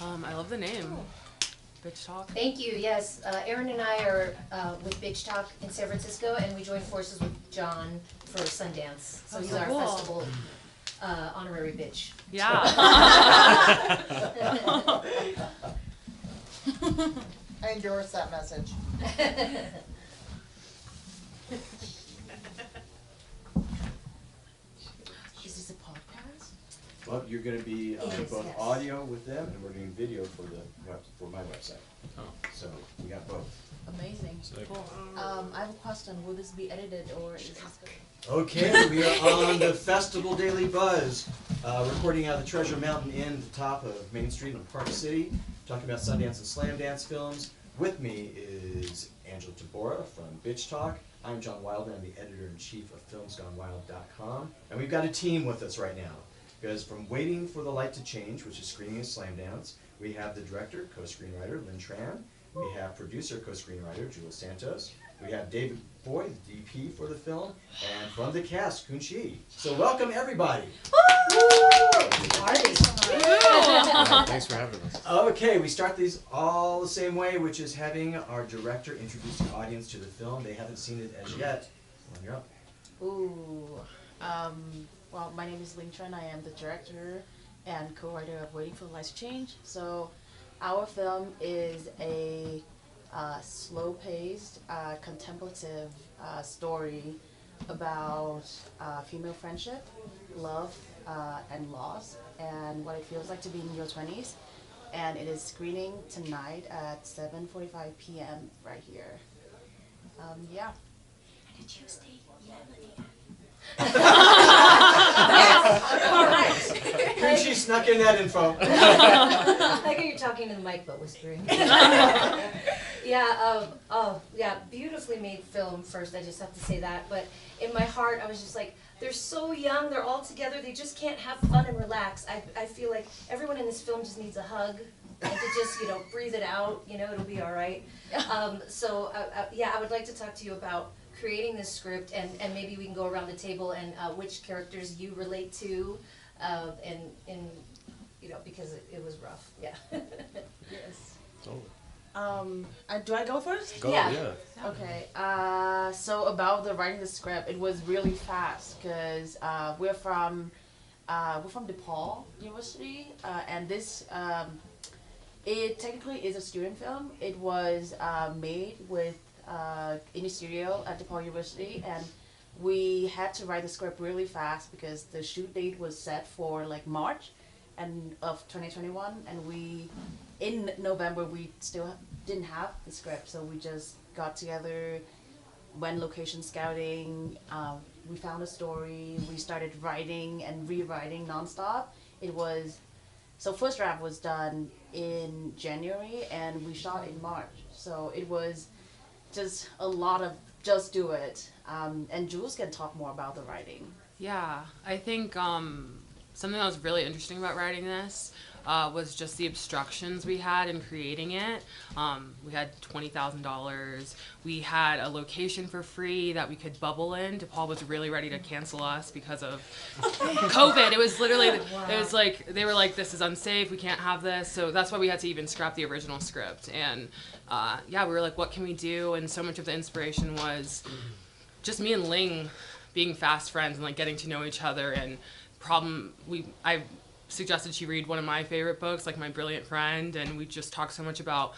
I love the name. Bitch Talk. Thank you. Yes, Erin and I are with Bitch Talk in San Francisco, and we joined forces with John for Sundance. So he's our cool. festival honorary bitch. Yeah. I endorse that message. Is this a podcast? Well, you're going to be Yes, both yes. audio with them, and we're doing video for my website. Oh. So we got both. Amazing. Cool. I have a question. Will this be edited or is this Okay, we are on the Festival Daily Buzz, recording out of the Treasure Mountain Inn at the top of Main Street in Park City, talking about Sundance and Slam Dance films. With me is Angela Tabora from Bitch Talk. I'm John Wildman, I'm the editor-in-chief of FilmsGoneWild.com. And we've got a team with us right now, because from Waiting for the Light to Change, which is screening at Slam Dance, we have the director, co-screenwriter, Linh Tran. We have producer, co-screenwriter, Jules Santos. We have David Boyd, the DP for the film, and from the cast, Kun Chi. So welcome everybody. Party. Thanks for having us. Okay, we start these all the same way, which is having our director introduce the audience to the film. They haven't seen it as yet. Well, you're up. Ooh. Well, my name is Linh Tran. I am the director and co-writer of Waiting for the Light to Change. So our film is a slow-paced, contemplative story about female friendship, love, and loss, and what it feels like to be in your 20s. And it is screening tonight at 7:45 p.m. right here. Yeah. And Tuesday, 11 a.m. All right. Kun Chi snuck in that info. I think you're talking to the mic but whispering. Yeah, beautifully made film first, I just have to say that. But in my heart, I was just like, they're so young, they're all together, they just can't have fun and relax. I feel like everyone in this film just needs a hug and to just, breathe it out, it'll be all right. I would like to talk to you about creating this script, and maybe we can go around the table and which characters you relate to, because it was rough. Yeah. Yes. Totally. Do I go first? Go, Yeah. yeah. Okay. So about the writing the script, it was really fast because we're from DePaul University, and this it technically is a student film. It was made with in a studio at DePaul University, and we had to write the script really fast because the shoot date was set for like March of 2021, and in November we still didn't have the script, so we just got together, went location scouting, we found a story, we started writing and rewriting nonstop. So first draft was done in January and we shot in March, so it was just a lot of just do it. And Jules can talk more about the writing. Yeah, I think something that was really interesting about writing this was just the obstructions we had in creating it. We had $20,000. We had a location for free that we could bubble in. DePaul was really ready to cancel us because of COVID. It was literally, it was like, they were like, this is unsafe, we can't have this. So that's why we had to even scrap the original script. And we were like, what can we do? And so much of the inspiration was just me and Ling being fast friends and like getting to know each other. And I suggested she read one of my favorite books, like My Brilliant Friend, and we just talked so much about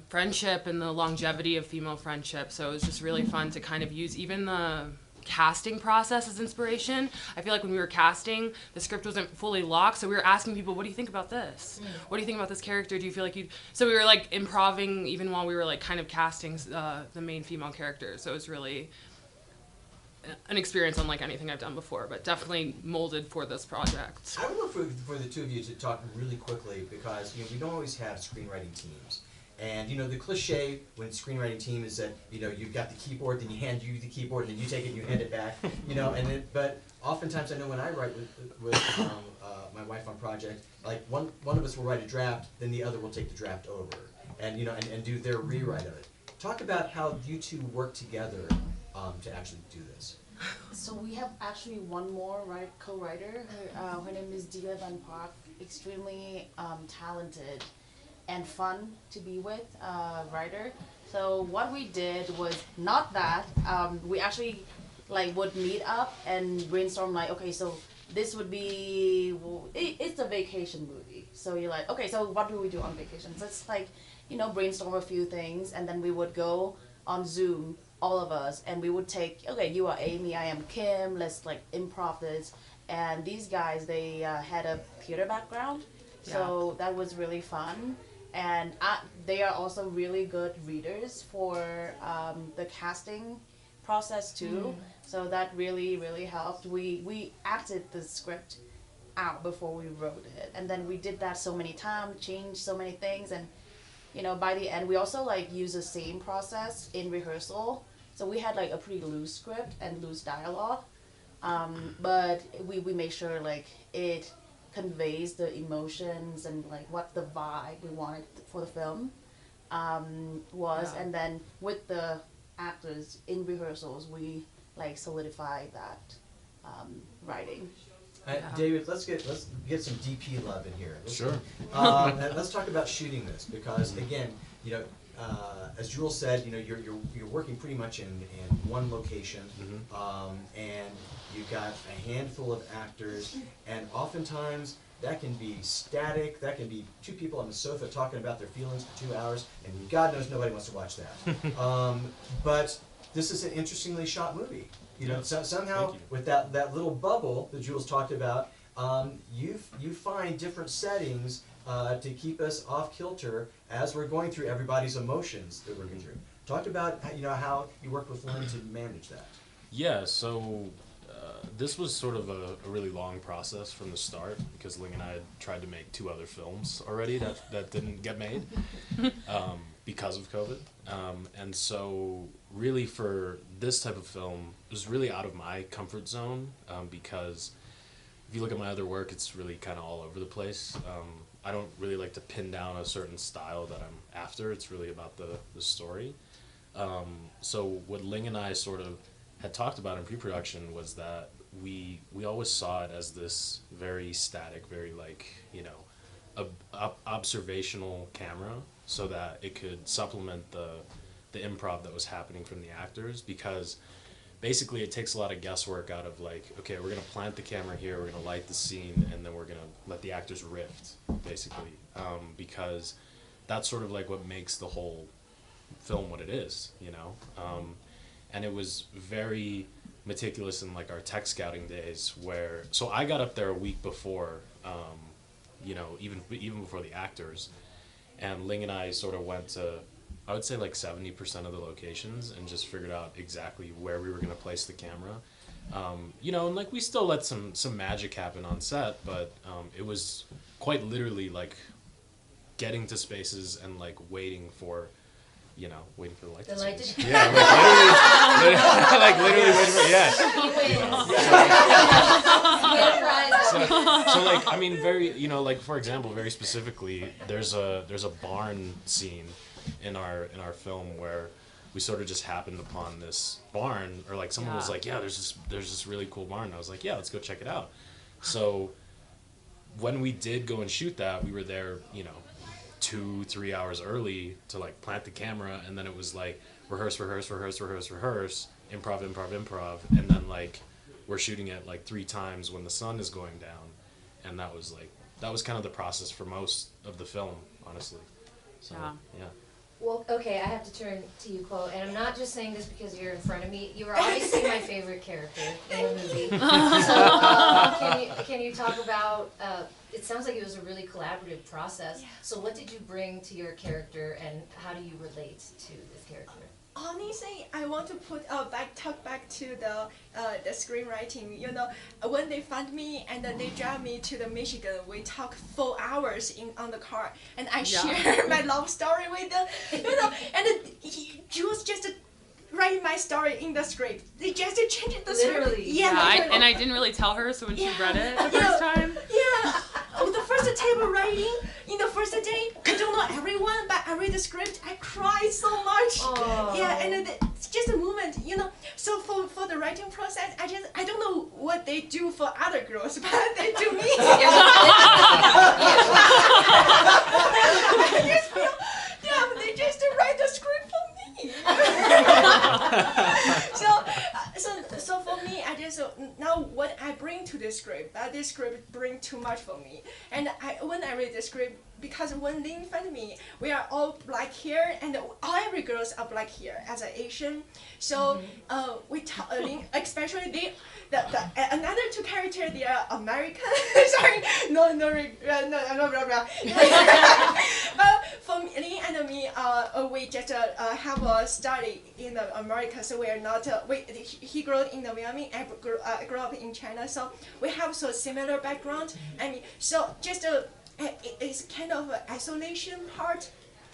friendship and the longevity of female friendship. So it was just really fun to kind of use even the casting process as inspiration. I feel like when we were casting, the script wasn't fully locked, so we were asking people, what do you think about this? What do you think about this character? Do you feel like you... So we were like improving even while we were like kind of casting the main female character. So it was really an experience unlike anything I've done before, but definitely molded for this project. I would love for the two of you to talk really quickly, because we don't always have screenwriting teams. And the cliche when screenwriting team is that you've got the keyboard, then you hand you the keyboard, and then you take it and you hand it back. But oftentimes I know when I write with my wife on project, like one of us will write a draft, then the other will take the draft over, and and do their rewrite of it. Talk about how you two work together to actually do this. So we have actually one more co-writer. Her name is Dia Van Park. extremely talented and fun to be with writer. So what we did was not that. We actually like would meet up and brainstorm like, okay, so this would be, well, it's a vacation movie. So you're like, okay, so what do we do on vacation? So it's like, you know, brainstorm a few things, and then we would go on Zoom, all of us, and we would take, okay, you are Amy, I am Kim, let's like improv this. And these guys, they had a theater background, so that was really fun. And they are also really good readers for the casting process too. So that really helped. We acted the script out before we wrote it, and then we did that so many times, changed so many things, and you know, by the end we also like use the same process in rehearsal. So we had like a pretty loose script and loose dialogue, but we made sure like it conveys the emotions and like what the vibe we wanted for the film was. And then with the actors in rehearsals, we like solidify that writing. David, let's get some DP love in here. Sure. Let's talk about shooting this, because again, you know, as Jewel said, you know, you're working pretty much in one location, and you've got a handful of actors, and oftentimes that can be static. That can be two people on the sofa talking about their feelings for 2 hours, and God knows nobody wants to watch that. But this is an interestingly shot movie. You know, somehow with that little bubble that Jules talked about, you find different settings to keep us off kilter as we're going through everybody's emotions that we're going through. Talk about how you worked with Lynn to manage that. Yeah, so this was sort of a really long process from the start, because Ling and I had tried to make 2 other films already that didn't get made because of COVID. And so really for this type of film, it was really out of my comfort zone, because if you look at my other work, it's really kind of all over the place. I don't really like to pin down a certain style that I'm after. It's really about the story. So what Ling and I sort of had talked about in pre-production was that we always saw it as this very static, very like, you know, observational camera, so that it could supplement the improv that was happening from the actors, because basically it takes a lot of guesswork out of like, okay, we're gonna plant the camera here, we're gonna light the scene, and then we're gonna let the actors riff, basically, because that's sort of like what makes the whole film what it is, you know. And it was very meticulous in like our tech scouting days, where so I got up there a week before, you know, even before the actors, and Ling and I sort of went to, I would say like 70% of the locations, and just figured out exactly where we were going to place the camera. You know, and like we still let some magic happen on set, but it was quite literally like getting to spaces and like waiting for, you know, waiting for the light to change. Yeah, like literally waiting for, So like, I mean, very, you know, like for example, very specifically, there's a barn scene in our film where we sort of just happened upon this barn, or like someone was like, yeah, there's this really cool barn. And I was like, yeah, let's go check it out. So when we did go and shoot that, we were there, you know, 2-3 hours early to like plant the camera, and then it was like rehearse, improv, and then like we're shooting it like 3 times when the sun is going down, and that was kind of the process for most of the film, honestly. So yeah. Well, okay, I have to turn to you, Chloe, and I'm not just saying this because you're in front of me. You are obviously my favorite character in the movie. So, can you talk about? It sounds like it was a really collaborative process. Yeah. So, what did you bring to your character, and how do you relate to this character? Honestly, I want to talk back to the screenwriting. You know, when they found me and they drive me to the Michigan, we talk 4 hours on the car, and I share my love story with them. You know, and Jules just writing my story in the script. They just changed the script. Literally. Yeah, I didn't really tell her, so when she read it the first time. Yeah. The first table writing in the first day, I don't know everyone, but I read the script, I cried so much. Aww. Yeah, and just just a moment, So for the writing process, I don't know what they do for other girls, but they do me. I just feel, they just write the script for me. So for me, I just now what I bring to the script, this script bring too much for me. And when I read the script, because when Lin found me, we are all black here, and every girls are black here as an Asian. So we tell Lin, especially another two characters, they are American. Sorry, no, blah, blah. For Lin and me, we just have a study in America, so we are not. He grew up in the Wyoming, I grew up in China, so we have so similar background. I mean, so just it's kind of an isolation part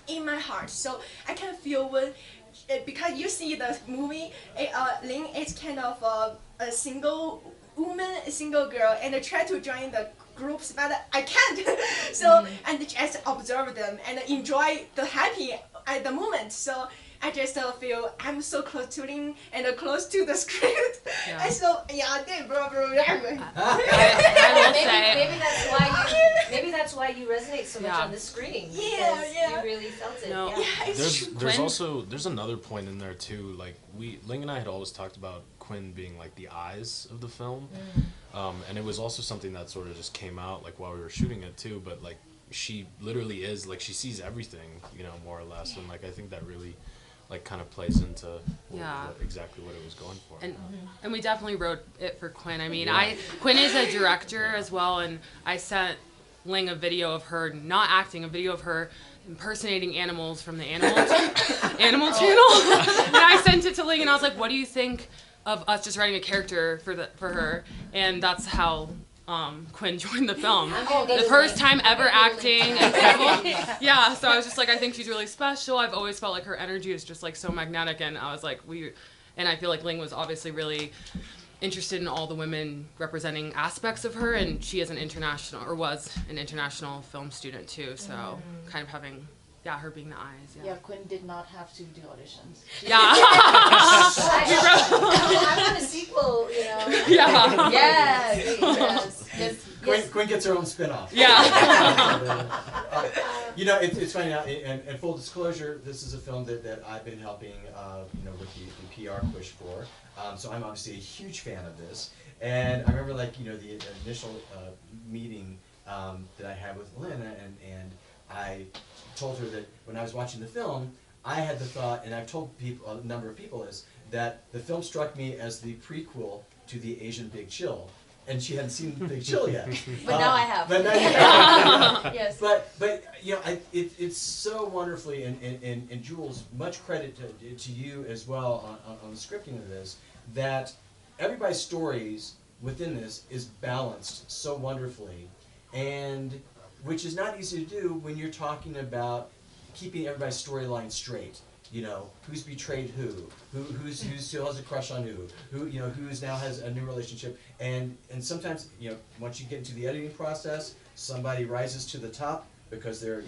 in my heart. So I can feel when, because you see the movie, Lin is kind of a single woman, a single girl, and I try to join the groups, but I can't. So and just observe them and enjoy the happy at the moment. So I just feel I'm so close to Lin and close to the script. Yeah. And so blah. I will say. Maybe that's why you resonate so much Yeah. on the screen. Yeah, Because yeah. you really felt it. No. Yeah. There's another point in there too. Like Ling and I had always talked about Quinn being like the eyes of the film, and it was also something that sort of just came out like while we were shooting it too. But like she literally is like she sees everything, more or less, and like I think that really like kind of plays into exactly what it was going for. And we definitely wrote it for Quinn. I mean, Quinn is a director as well, and I sent Ling a video of her not acting, a video of her impersonating animals from the Animal Channel. And I sent it to Ling, and I was like, "What do you think of us just writing a character for her?" And that's how Quinn joined the film. The first time ever acting. Yeah, so I was just like, I think she's really special. I've always felt like her energy is just like so magnetic, and I was like, and I feel like Ling was obviously really interested in all the women representing aspects of her, and she is was an international film student too, so kind of having her being the eyes. Yeah, Quinn did not have to do auditions. Yeah. I want a sequel, Yeah. Yes. Quinn gets her own spin-off. Yeah. It's funny now, and full disclosure, this is a film that I've been helping, with the PR push for. So I'm obviously a huge fan of this. And I remember, the initial meeting that I had with Lynn, and I told her that when I was watching the film, I had the thought, and I've told a number of people this, that the film struck me as the prequel to the Asian Big Chill. And she hadn't seen Big Chill yet. But now I have. But now you have. Yes. But it's so wonderfully, and Jules, much credit to you as well on the scripting of this, that everybody's stories within this is balanced so wonderfully, and which is not easy to do when you're talking about keeping everybody's storyline straight. Who's betrayed who still has a crush on who's now has a new relationship, and sometimes once you get into the editing process, somebody rises to the top because they're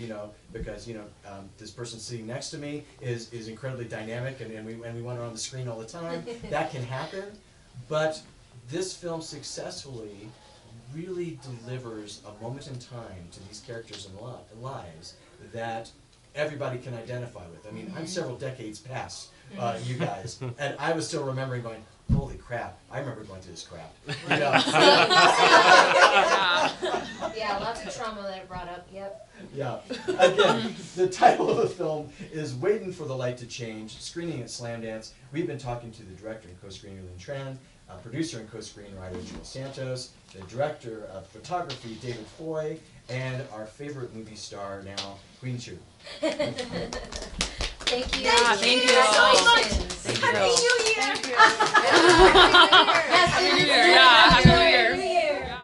this person sitting next to me is incredibly dynamic, and we want her on the screen all the time. That can happen, but this film successfully really delivers a moment in time to these characters and lives that everybody can identify with. I mean, I'm several decades past you guys, and I was still remembering going, holy crap, I remember going through this crap. Yeah, lots of trauma that it brought up, yep. Yeah. Again, the title of the film is Waiting for the Light to Change, screening at SLAMDANCE. We've been talking to the director and co-screener Linh Tran, producer and co-screenwriter Jules Santos, the director of photography David Foy, and our favorite movie star now, Queen Chu. Thank you. Yeah, thank you. Congratulations. Thank you. Happy New Year! Yes, Happy New Year. Yeah, Happy New Year.